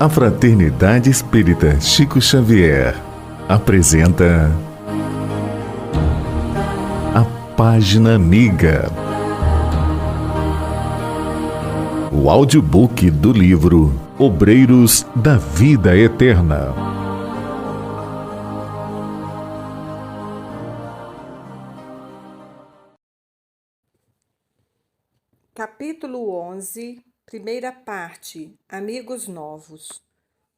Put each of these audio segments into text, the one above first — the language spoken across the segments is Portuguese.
A Fraternidade Espírita Chico Xavier apresenta a Página Amiga, o audiobook do livro Obreiros da Vida Eterna. Capítulo 11, primeira parte, Amigos Novos.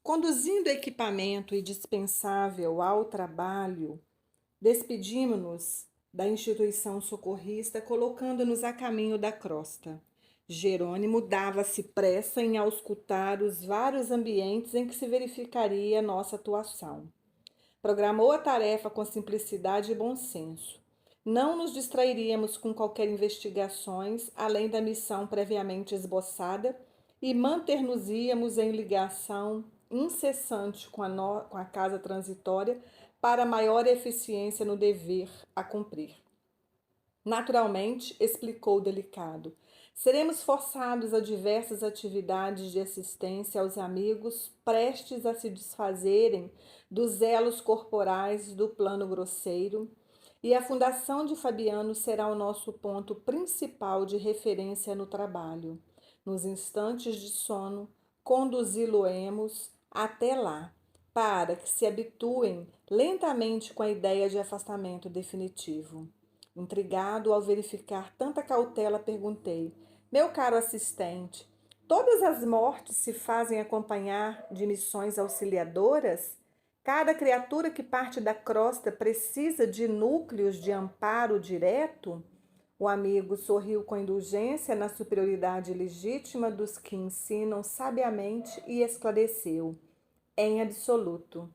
Conduzindo equipamento indispensável ao trabalho, despedimos-nos da instituição socorrista, colocando-nos a caminho da crosta. Jerônimo dava-se pressa em auscultar os vários ambientes em que se verificaria nossa atuação. Programou a tarefa com simplicidade e bom senso. Não nos distrairíamos com qualquer investigações, além da missão previamente esboçada, e manter-nos-íamos em ligação incessante com a casa transitória para maior eficiência no dever a cumprir. Naturalmente, explicou o delicado, seremos forçados a diversas atividades de assistência aos amigos prestes a se desfazerem dos elos corporais do plano grosseiro, e a fundação de Fabiano será o nosso ponto principal de referência no trabalho. Nos instantes de sono, conduzi-lo-emos até lá, para que se habituem lentamente com a ideia de afastamento definitivo. Intrigado ao verificar tanta cautela, perguntei: meu caro assistente, todas as mortes se fazem acompanhar de missões auxiliadoras? Cada criatura que parte da crosta precisa de núcleos de amparo direto? O amigo sorriu com indulgência na superioridade legítima dos que ensinam sabiamente e esclareceu: em absoluto.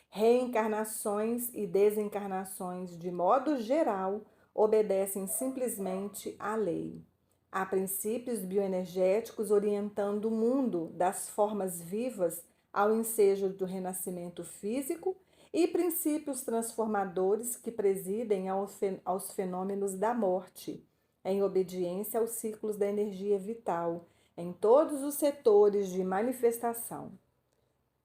Reencarnações e desencarnações, de modo geral, obedecem simplesmente à lei. Há princípios bioenergéticos orientando o mundo das formas vivas ao ensejo do renascimento físico e princípios transformadores que presidem aos fenômenos da morte, em obediência aos ciclos da energia vital, em todos os setores de manifestação.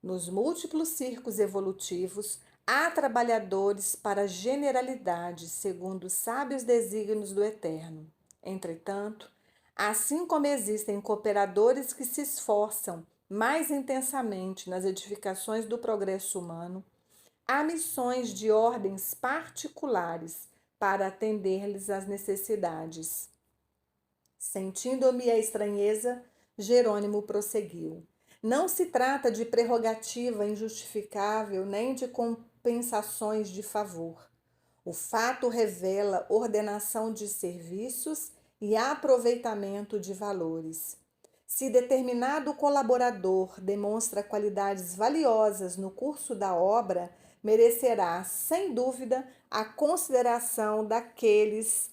Nos múltiplos círculos evolutivos, há trabalhadores para a generalidade, segundo os sábios desígnios do Eterno. Entretanto, assim como existem cooperadores que se esforçam mais intensamente nas edificações do progresso humano, há missões de ordens particulares para atender-lhes às necessidades. Sentindo-me a estranheza, Jerônimo prosseguiu: não se trata de prerrogativa injustificável nem de compensações de favor. O fato revela ordenação de serviços e aproveitamento de valores. Se determinado colaborador demonstra qualidades valiosas no curso da obra, merecerá, sem dúvida, a consideração daqueles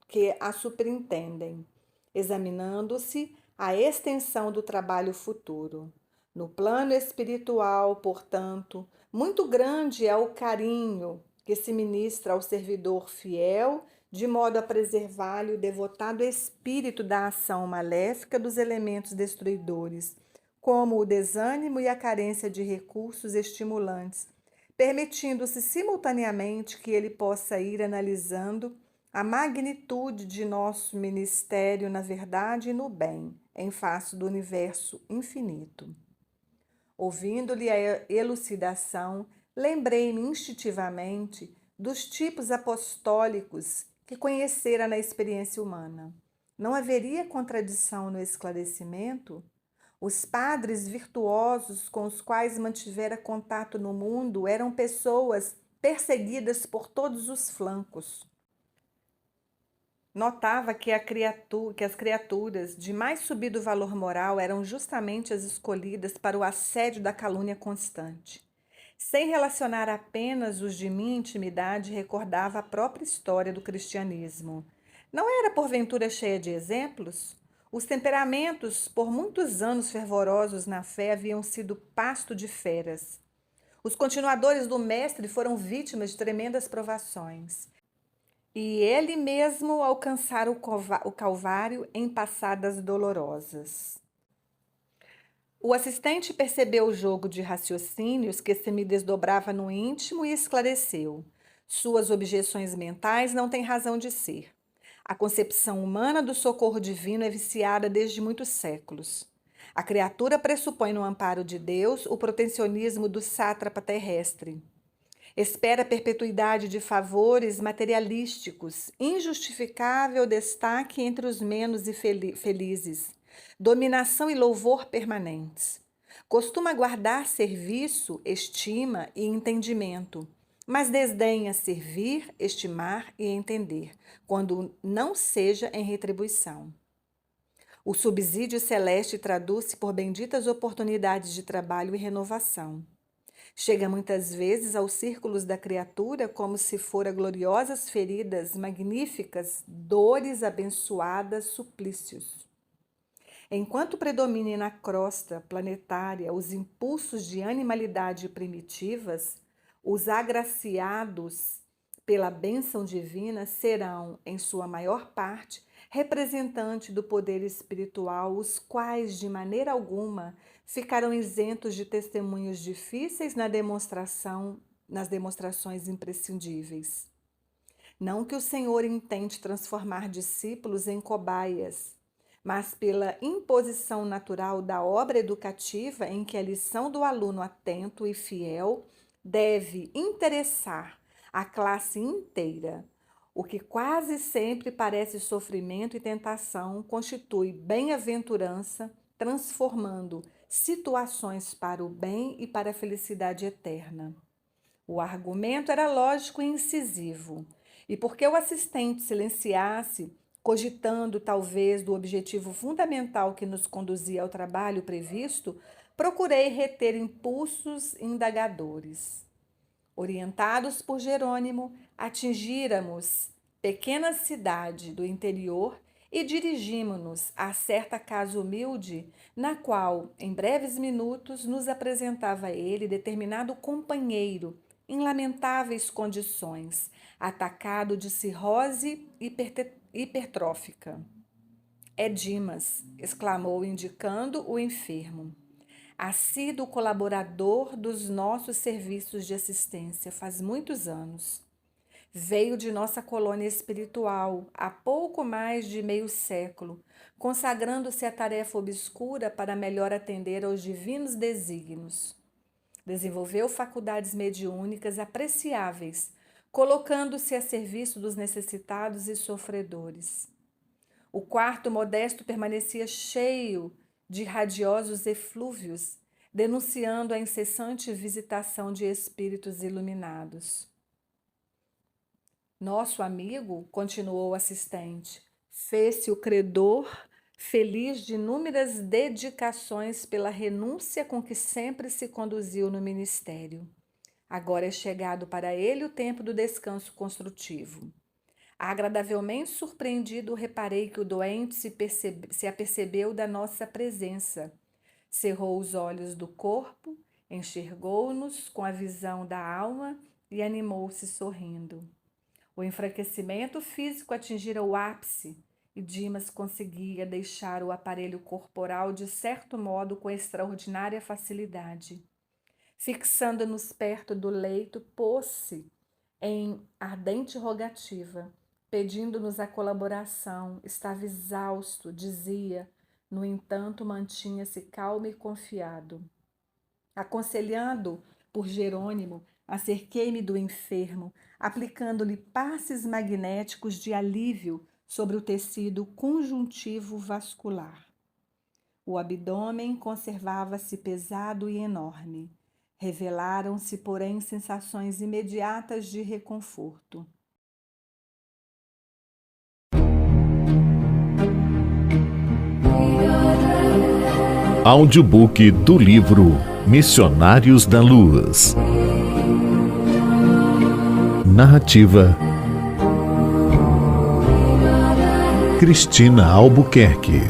que a superintendem, examinando-se a extensão do trabalho futuro. No plano espiritual, portanto, muito grande é o carinho que se ministra ao servidor fiel, de modo a preservar-lhe o devotado espírito da ação maléfica dos elementos destruidores, como o desânimo e a carência de recursos estimulantes, permitindo-se simultaneamente que ele possa ir analisando a magnitude de nosso ministério na verdade e no bem, em face do universo infinito. Ouvindo-lhe a elucidação, lembrei-me instintivamente dos tipos apostólicos que conhecera na experiência humana. Não haveria contradição no esclarecimento? Os padres virtuosos com os quais mantivera contato no mundo eram pessoas perseguidas por todos os flancos. Notava que as criaturas de mais subido valor moral eram justamente as escolhidas para o assédio da calúnia constante. Sem relacionar apenas os de minha intimidade, recordava a própria história do cristianismo. Não era porventura cheia de exemplos? Os temperamentos, por muitos anos fervorosos na fé, haviam sido pasto de feras. Os continuadores do Mestre foram vítimas de tremendas provações. E ele mesmo alcançara o Calvário em passadas dolorosas. O assistente percebeu o jogo de raciocínios que se me desdobrava no íntimo e esclareceu. Suas objeções mentais não têm razão de ser. A concepção humana do socorro divino é viciada desde muitos séculos. A criatura pressupõe no amparo de Deus o protecionismo do sátrapa terrestre. Espera perpetuidade de favores materialísticos, injustificável destaque entre os menos felizes, dominação e louvor permanentes. Costuma guardar serviço, estima e entendimento, mas desdenha servir, estimar e entender, quando não seja em retribuição. O subsídio celeste traduz-se por benditas oportunidades de trabalho e renovação. Chega muitas vezes aos círculos da criatura como se fora gloriosas feridas magníficas, dores abençoadas, suplícios. Enquanto predominem na crosta planetária os impulsos de animalidade primitivas, os agraciados pela bênção divina serão, em sua maior parte, representantes do poder espiritual, os quais, de maneira alguma, ficarão isentos de testemunhos difíceis nas demonstrações imprescindíveis. Não que o Senhor intente transformar discípulos em cobaias, mas pela imposição natural da obra educativa em que a lição do aluno atento e fiel deve interessar a classe inteira. O que quase sempre parece sofrimento e tentação constitui bem-aventurança, transformando situações para o bem e para a felicidade eterna. O argumento era lógico e incisivo, e porque o assistente silenciasse, cogitando talvez do objetivo fundamental que nos conduzia ao trabalho previsto, procurei reter impulsos indagadores. Orientados por Jerônimo, atingíramos pequena cidade do interior e dirigimos-nos a certa casa humilde, na qual, em breves minutos, nos apresentava ele determinado companheiro, em lamentáveis condições, atacado de cirrose hipertrófica. É Dimas, exclamou, indicando o enfermo. Assíduo colaborador dos nossos serviços de assistência faz muitos anos. Veio de nossa colônia espiritual há pouco mais de meio século, consagrando-se à tarefa obscura para melhor atender aos divinos desígnios. Desenvolveu faculdades mediúnicas apreciáveis, colocando-se a serviço dos necessitados e sofredores. O quarto modesto permanecia cheio de radiosos eflúvios, denunciando a incessante visitação de espíritos iluminados. Nosso amigo, continuou o assistente, fez-se o credor feliz de inúmeras dedicações pela renúncia com que sempre se conduziu no ministério. Agora é chegado para ele o tempo do descanso construtivo. Agradavelmente surpreendido, reparei que o doente se apercebeu da nossa presença. Cerrou os olhos do corpo, enxergou-nos com a visão da alma e animou-se sorrindo. O enfraquecimento físico atingira o ápice e Dimas conseguia deixar o aparelho corporal de certo modo com extraordinária facilidade. Fixando-nos perto do leito, pôs-se em ardente rogativa, pedindo-nos a colaboração. Estava exausto, dizia, no entanto mantinha-se calmo e confiado. Aconselhado por Jerônimo, acerquei-me do enfermo, aplicando-lhe passes magnéticos de alívio sobre o tecido conjuntivo vascular. O abdômen conservava-se pesado e enorme. Revelaram-se, porém, sensações imediatas de reconforto. Audiobook do livro Missionários da Luz. Narrativa Cristina Albuquerque.